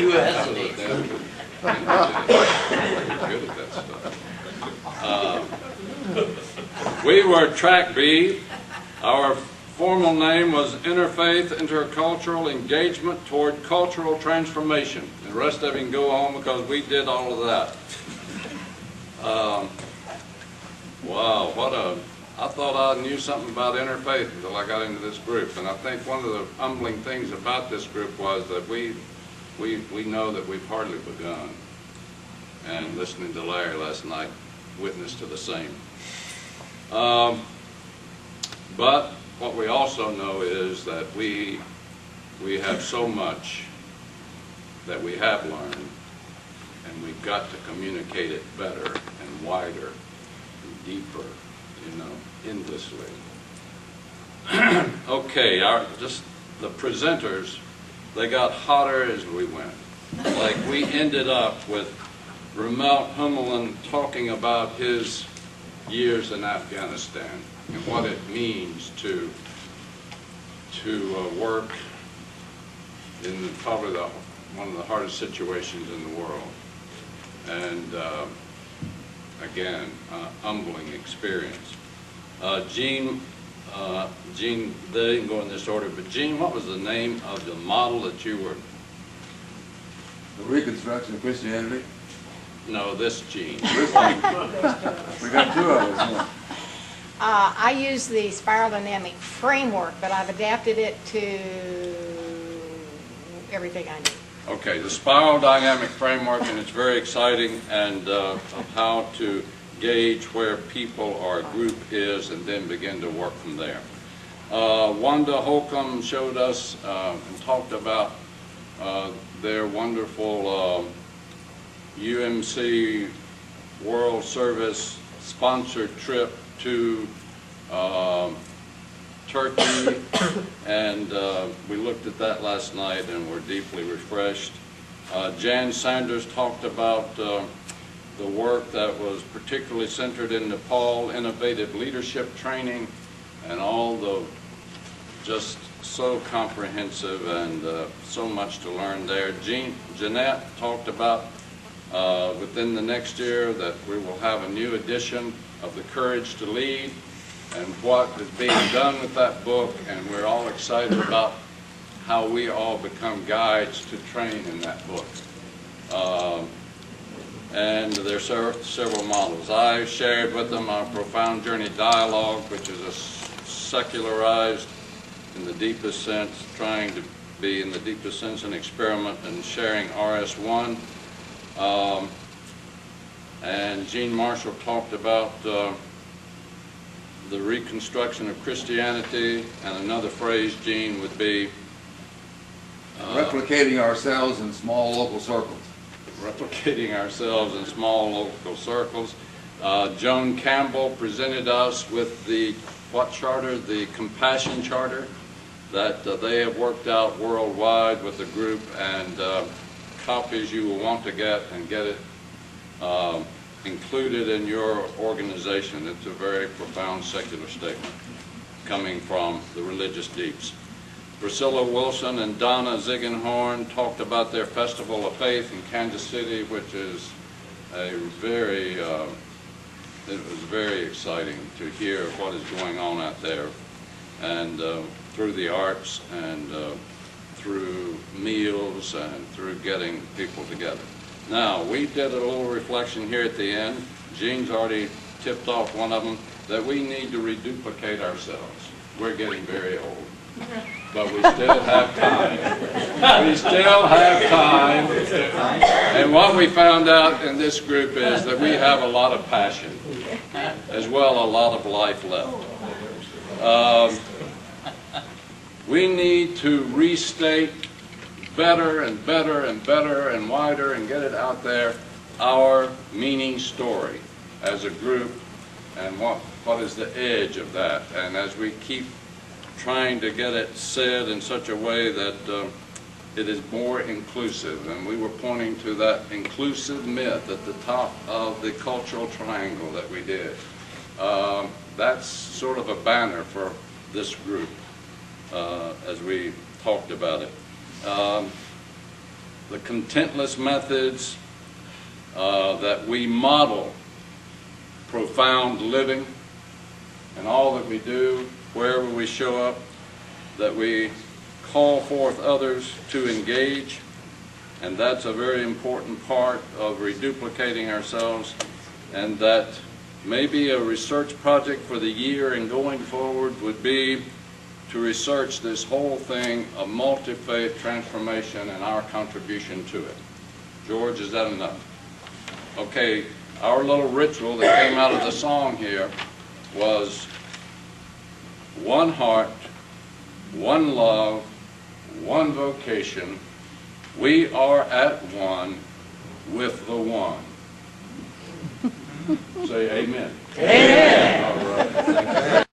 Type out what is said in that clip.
Wesley. Good at that stuff. We were Track B. Our formal name was Interfaith Intercultural Engagement Toward Cultural Transformation. The rest of you can go home because we did all of that. Wow, I thought I knew something about interfaith until I got into this group. And I think one of the humbling things about this group was that we know that we've hardly begun. And listening to Larry last night witnessed to the same. But what we also know is that we have so much that we have learned, and we've got to communicate it better and wider and deeper, endlessly. Okay, just the presenters, they got hotter as we went. Like we ended up with Ramel Hummelin talking about his years in Afghanistan and what it means to work in probably one of the hardest situations in the world. And again, humbling experience. Gene, they didn't go in this order, but Gene, what was the name of the model that you were? The Reconstruction of Christianity? No, this Gene. We got two of us. Huh? I use the spiral dynamic framework, but I've adapted it to everything I do. Okay, the spiral dynamic framework, and it's very exciting, and of how to gauge where people or a group is and then begin to work from there. Wanda Holcomb showed us and talked about their wonderful UMC World Service sponsored trip to Turkey, and we looked at that last night and were deeply refreshed. Jan Sanders talked about the work that was particularly centered in Nepal, innovative leadership training, and all the just so comprehensive and so much to learn there. Jeanette talked about within the next year that we will have a new edition of The Courage to Lead and what is being done with that book, and we're all excited about how we all become guides to train in that book. And there's several models. I shared with them our Profound Journey Dialogue, which is a secularized, in the deepest sense, trying to be in the deepest sense an experiment in sharing RS1. And Gene Marshall talked about the reconstruction of Christianity, and another phrase, Gene, would be replicating ourselves in small local circles. Replicating ourselves in small local circles. Joan Campbell presented us with what charter? The Compassion Charter that they have worked out worldwide with the group, and copies you will want to get and get it included in your organization. It's a very profound secular statement coming from the religious deeps. Priscilla Wilson and Donna Ziegenhorn talked about their Festival of Faith in Kansas City, which is it was very exciting to hear what is going on out there, and through the arts and through meals and through getting people together. Now, we did a little reflection here at the end. Gene's already tipped off one of them, that we need to reduplicate ourselves. We're getting very old. But we still have time. We still have time. And what we found out in this group is that we have a lot of passion, as well a lot of life left. We need to restate better and better and better and wider and get it out there, our meaning story as a group, and what is the edge of that. And as we keep trying to get it said in such a way that it is more inclusive, and we were pointing to that inclusive myth at the top of the cultural triangle that we did. That's sort of a banner for this group as we talked about it. the contentless methods, that we model profound living in all that we do, wherever we show up, that we call forth others to engage, and that's a very important part of reduplicating ourselves, and that maybe a research project for the year and going forward would be to research this whole thing of multi-faith transformation and our contribution to it. George, is that enough? Okay, our little ritual that came out of the song here was one heart, one love, one vocation. We are at one with the one. Say amen. Amen. All right. Thank you.